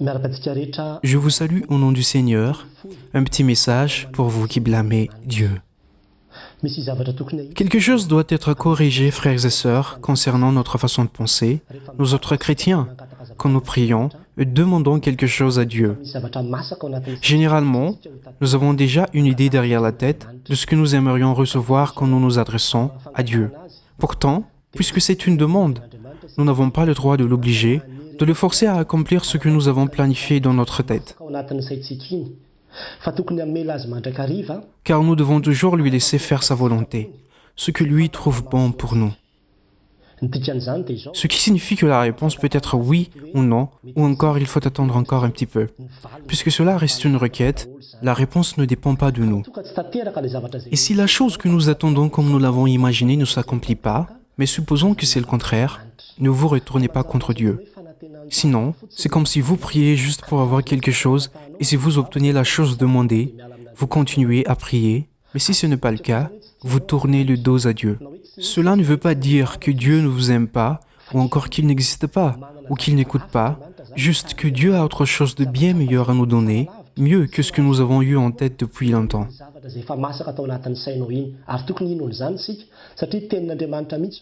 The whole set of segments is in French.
Je vous salue au nom du Seigneur. Un petit message pour vous qui blâmez Dieu. Quelque chose doit être corrigé, frères et sœurs, concernant notre façon de penser. Nous autres chrétiens, quand nous prions, demandons quelque chose à Dieu. Généralement, nous avons déjà une idée derrière la tête de ce que nous aimerions recevoir quand nous nous adressons à Dieu. Pourtant, puisque c'est une demande, nous n'avons pas le droit de l'obliger, de le forcer à accomplir ce que nous avons planifié dans notre tête. Car nous devons toujours lui laisser faire sa volonté, ce que lui trouve bon pour nous. Ce qui signifie que la réponse peut être oui ou non, ou encore il faut attendre encore un petit peu. Puisque cela reste une requête, la réponse ne dépend pas de nous. Et si la chose que nous attendons comme nous l'avons imaginé ne s'accomplit pas, mais supposons que c'est le contraire, ne vous retournez pas contre Dieu. Sinon, c'est comme si vous priez juste pour avoir quelque chose, et si vous obtenez la chose demandée, vous continuez à prier, mais si ce n'est pas le cas, vous tournez le dos à Dieu. Cela ne veut pas dire que Dieu ne vous aime pas, ou encore qu'il n'existe pas, ou qu'il n'écoute pas, juste que Dieu a autre chose de bien meilleur à nous donner, mieux que ce que nous avons eu en tête depuis longtemps.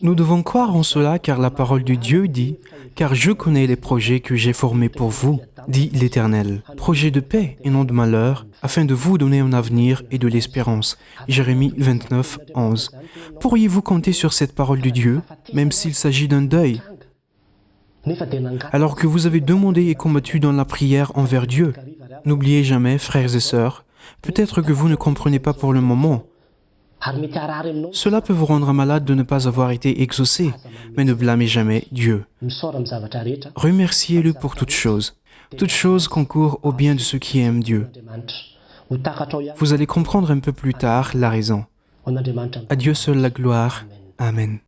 Nous devons croire en cela car la parole de Dieu dit « Car je connais les projets que j'ai formés pour vous, dit l'Éternel, projets de paix et non de malheur, afin de vous donner un avenir et de l'espérance. » Jérémie 29, 11. Pourriez-vous compter sur cette parole de Dieu, même s'il s'agit d'un deuil? Alors que vous avez demandé et combattu dans la prière envers Dieu, n'oubliez jamais, frères et sœurs, peut-être que vous ne comprenez pas pour le moment. Cela peut vous rendre malade de ne pas avoir été exaucé, mais ne blâmez jamais Dieu. Remerciez-le pour toutes choses. Toutes choses concourent au bien de ceux qui aiment Dieu. Vous allez comprendre un peu plus tard la raison. À Dieu seul la gloire. Amen.